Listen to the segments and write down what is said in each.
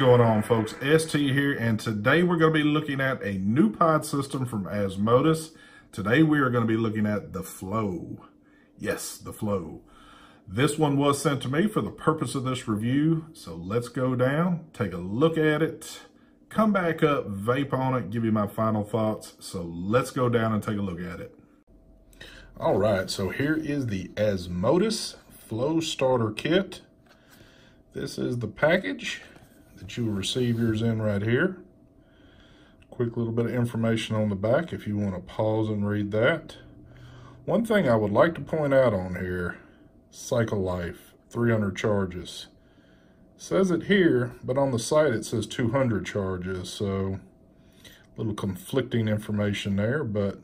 going on, folks? ST here, and today we're going to be looking at a new pod system from Asmodus. Today we are going to be looking at the Flow. Yes, the Flow. This one was sent to me for the purpose of this review, so let's go down, take a look at it, come back up, vape on it, give you my final thoughts. So let's go down and take a look at it. All right, so here is the Asmodus Flow Starter Kit. This is the package that you will receive yours in right here. Quick little bit of information on the back if you want to pause and read that. One thing I would like to point out on here, cycle life, 300 charges. Says it here, but on the site it says 200 charges, so a little conflicting information there, but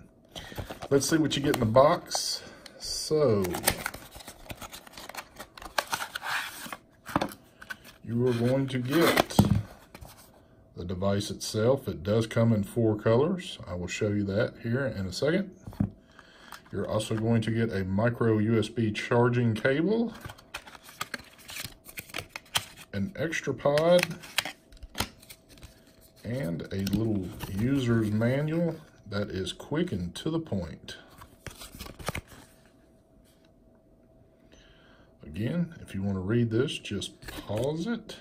let's see what you get in the box. So, you are going to get the device itself. It does come in 4 colors. I will show you that here in a second. You're also going to get a micro USB charging cable, an extra pod, and a little user's manual that is quick and to the point. Again, if you want to read this, just pause it.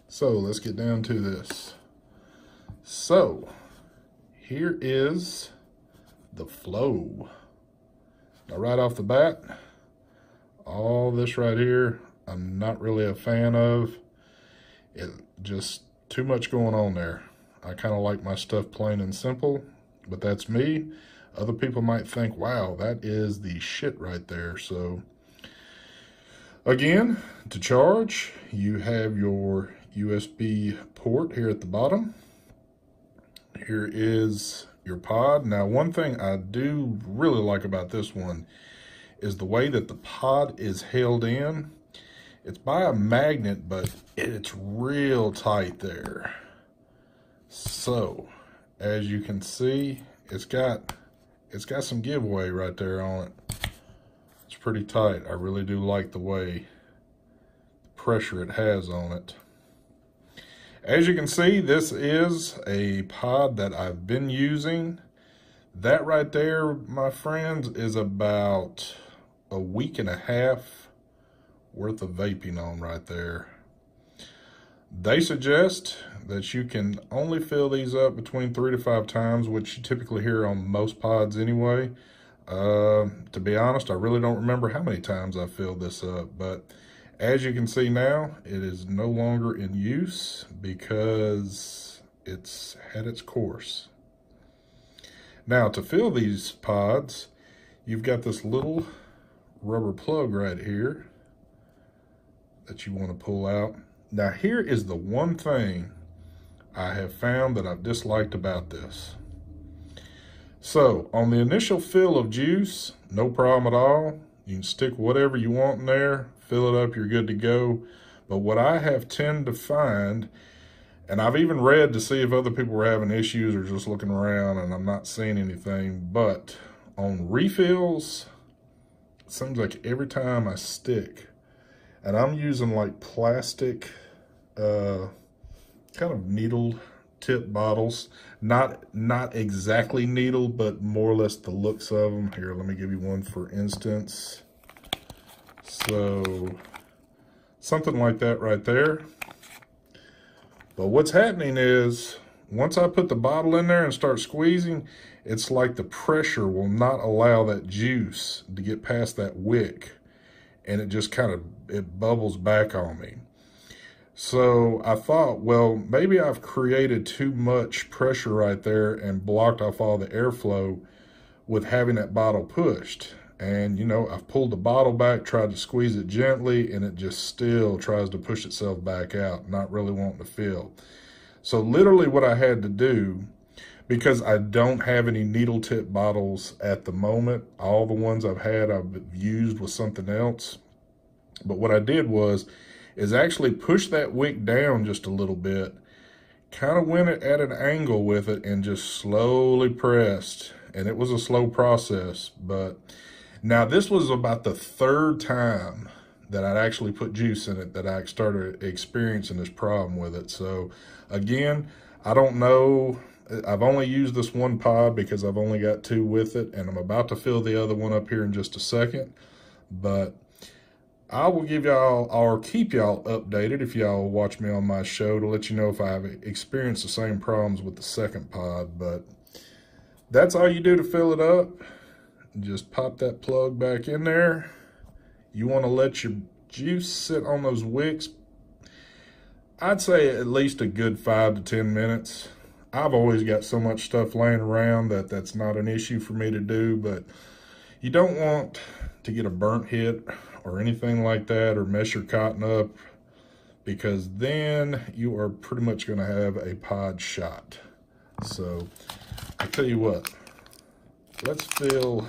So let's get down to this. So here is the Flow. Now right off the bat, all this right here, I'm not really a fan of. It just too much going on there. I kind of like my stuff plain and simple, but that's me. Other people might think, wow, that is the shit right there. So again, to charge, you have your USB port here at the bottom. Here is your pod. Now, one thing I do really like about this one is the way that the pod is held in. It's by a magnet, but it's real tight there. So, as you can see, it's got some giveaway right there on it. It's pretty tight. I really do like the way the pressure it has on it. As you can see, this is a pod that I've been using. That right there, my friends, is about a week and a half worth of vaping on right there. They suggest that you can only fill these up between 3 to 5 times, which you typically hear on most pods anyway. To be honest, I really don't remember how many times I filled this up, but as you can see now, it is no longer in use because it's had its course. Now, to fill these pods, you've got this little rubber plug right here that you want to pull out. Now, here is the one thing I have found that I've disliked about this. So, on the initial fill of juice, no problem at all. You can stick whatever you want in there, fill it up, you're good to go. But what I have tended to find, and I've even read to see if other people were having issues or just looking around, and I'm not seeing anything, but on refills, it seems like every time I stick, and I'm using like plastic, kind of needle tip bottles, not exactly needle, but more or less the looks of them. Here, let me give you one for instance. So something like that right there. But what's happening is once I put the bottle in there and start squeezing, it's like the pressure will not allow that juice to get past that wick, and it just it bubbles back on me. So I thought, well, maybe I've created too much pressure right there and blocked off all the airflow with having that bottle pushed. And, you know, I've pulled the bottle back, tried to squeeze it gently, and it just still tries to push itself back out, not really wanting to fill. So literally what I had to do, because I don't have any needle tip bottles at the moment, all the ones I've had I've used with something else. But what I did is actually push that wick down just a little bit, kind of went at an angle with it and just slowly pressed. And it was a slow process, but now this was about the 3rd time that I'd actually put juice in it that I started experiencing this problem with it. So again, I don't know. I've only used this one pod because I've only got 2 with it, and I'm about to fill the other one up here in just a second. But I will give y'all, or keep y'all updated if y'all watch me on my show, to let you know if I've experienced the same problems with the second pod. But that's all you do to fill it up. Just pop that plug back in there. You want to let your juice sit on those wicks, I'd say at least a good 5 to 10 minutes. I've always got so much stuff laying around that that's not an issue for me to do, but you don't want to get a burnt hit or anything like that, or mess your cotton up, because then you are pretty much going to have a pod shot. So I tell you what, let's fill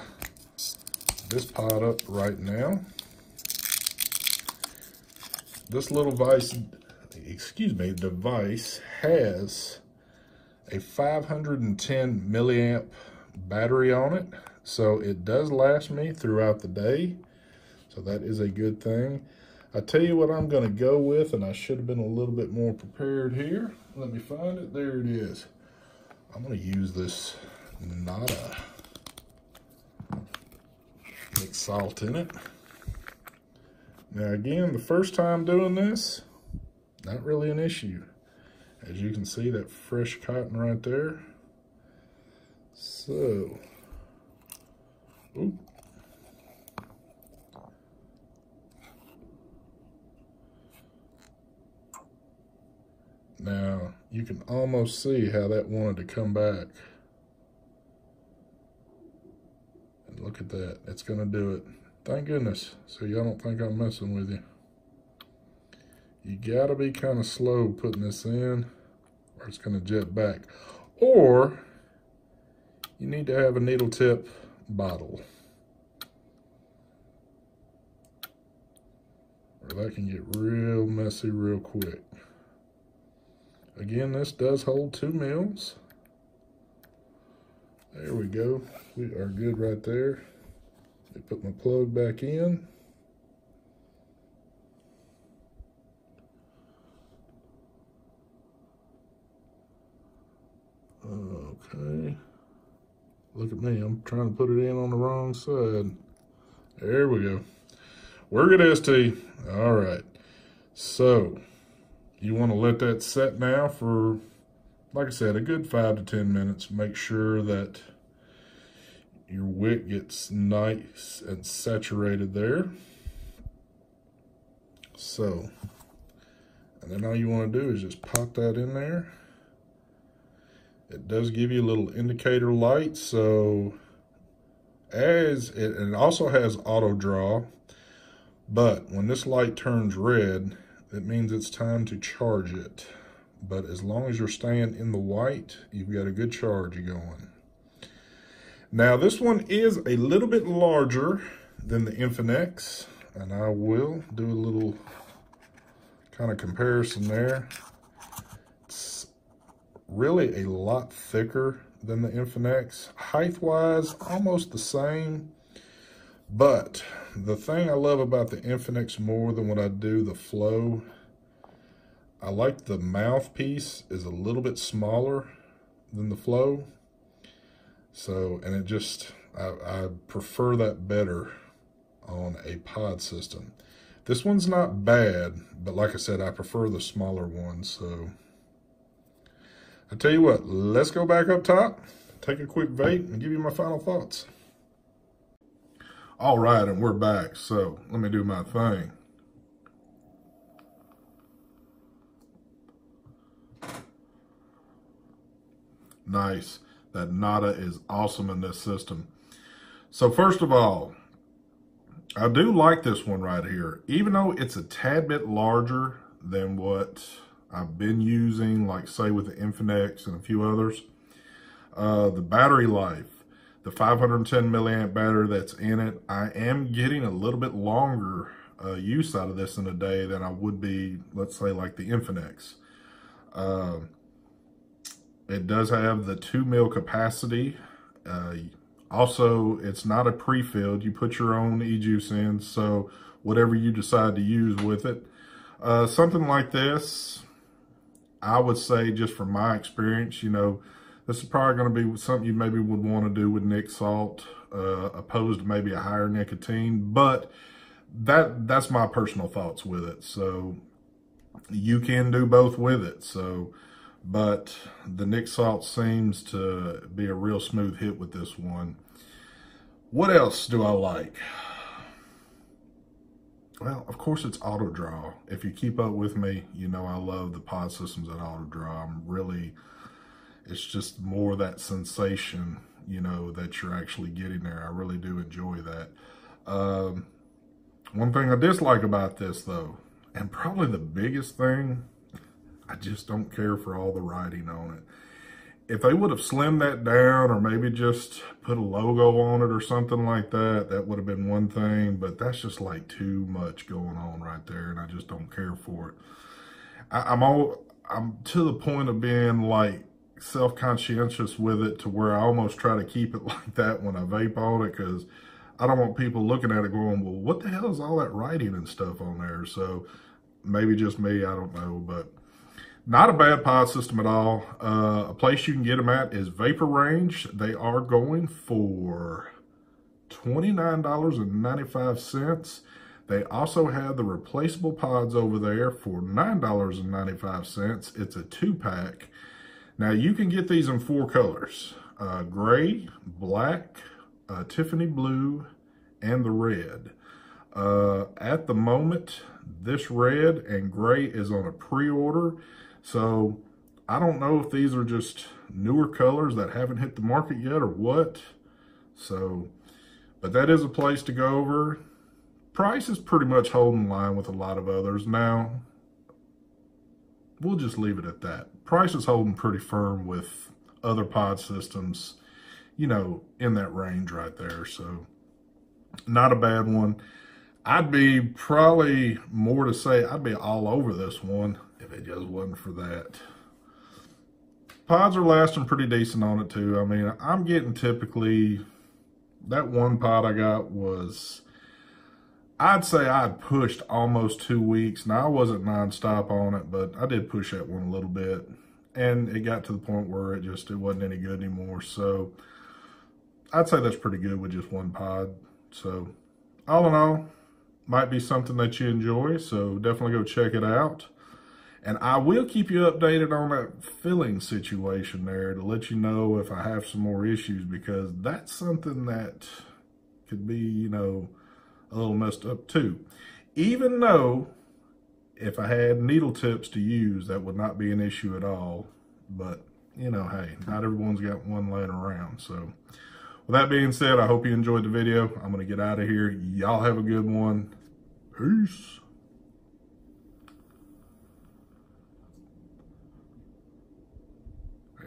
this pod up right now. This little device has a 510 milliamp battery on it, so it does last me throughout the day. So that is a good thing. I tell you what I'm going to go with, and I should have been a little bit more prepared here. Let me find it. There it is. I'm going to use this Nada. Mix salt in it. Now again, the first time doing this, not really an issue. As you can see, that fresh cotton right there. So, ooh. Now, you can almost see how that wanted to come back. And look at that, it's gonna do it. Thank goodness, so y'all don't think I'm messing with you. You gotta be kind of slow putting this in, or it's gonna jet back. Or, you need to have a needle tip bottle, or that can get real messy real quick. Again, this does hold 2 mils. There we go. We are good right there. Let me put my plug back in. Okay. Look at me. I'm trying to put it in on the wrong side. There we go. We're good, ST. All right. So, you want to let that set now for, like I said, a good 5 to 10 minutes. Make sure that your wick gets nice and saturated there. So, and then all you want to do is just pop that in there. It does give you a little indicator light, so and it also has auto draw, but when this light turns red, it means it's time to charge it. But as long as you're staying in the white, you've got a good charge going. Now this one is a little bit larger than the Infinix, and I will do a little kind of comparison there. It's really a lot thicker than the Infinix. Height-wise, almost the same. But the thing I love about the Infinix more than what I do the Flow, I like the mouthpiece is a little bit smaller than the Flow. So, and it just, I prefer that better on a pod system. This one's not bad, but like I said, I prefer the smaller one. So, I tell you what, let's go back up top, take a quick vape, and give you my final thoughts. All right, and we're back. So, let me do my thing. Nice. That Nada is awesome in this system. So first of all, I do like this one right here. Even though it's a tad bit larger than what I've been using, like say with the Infinix and a few others, the battery life, the 510 milliamp battery that's in it, I am getting a little bit longer use out of this in a day than I would be, let's say, like the Infinix. It does have the 2 mil capacity. Also, it's not a pre-filled. You put your own e-juice in. So whatever you decide to use with it. Something like this, I would say, just from my experience, you know, this is probably going to be something you maybe would want to do with Nic Salt, opposed to maybe a higher nicotine, but that's my personal thoughts with it. So you can do both with it. So, but the Nic Salt seems to be a real smooth hit with this one. What else do I like? Well, of course, it's auto draw. If you keep up with me, you know I love the pod systems that auto draw. It's just more that sensation, you know, that you're actually getting there. I really do enjoy that. One thing I dislike about this, though, and probably the biggest thing, I just don't care for all the writing on it. If they would have slimmed that down or maybe just put a logo on it or something like that, that would have been one thing, but that's just like too much going on right there, and I just don't care for it. I'm to the point of being like self-conscientious with it to where I almost try to keep it like that when I vape on it, because I don't want people looking at it going, well, what the hell is all that writing and stuff on there? So maybe just me, I don't know, but not a bad pod system at all. A place you can get them at is Vapor Range. They are going for $29.95. They also have the replaceable pods over there for $9.95. It's a 2-pack. Now you can get these in 4 colors: gray, black, Tiffany blue, and the red. At the moment, this red and gray is on a pre-order. So I don't know if these are just newer colors that haven't hit the market yet or what. So, but that is a place to go over. Price is pretty much holding line with a lot of others. Now, we'll just leave it at that. Price is holding pretty firm with other pod systems, you know, in that range right there. So not a bad one. I'd be probably more to say I'd be all over this one if it just wasn't for that. Pods are lasting pretty decent on it too. I mean, I'm getting typically, that one pod I got was, I'd say I'd pushed almost 2 weeks. Now, I wasn't nonstop on it, but I did push that one a little bit. And it got to the point where it wasn't any good anymore. So I'd say that's pretty good with just one pod. So all in all, might be something that you enjoy. So definitely go check it out. And I will keep you updated on that filling situation there to let you know if I have some more issues, because that's something that could be, you know, a little messed up too. Even though if I had needle tips to use, that would not be an issue at all. But, you know, hey, not everyone's got one laying around. So with that being said, I hope you enjoyed the video. I'm going to get out of here. Y'all have a good one. Peace.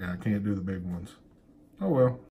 Yeah, I can't do the big ones. Oh well.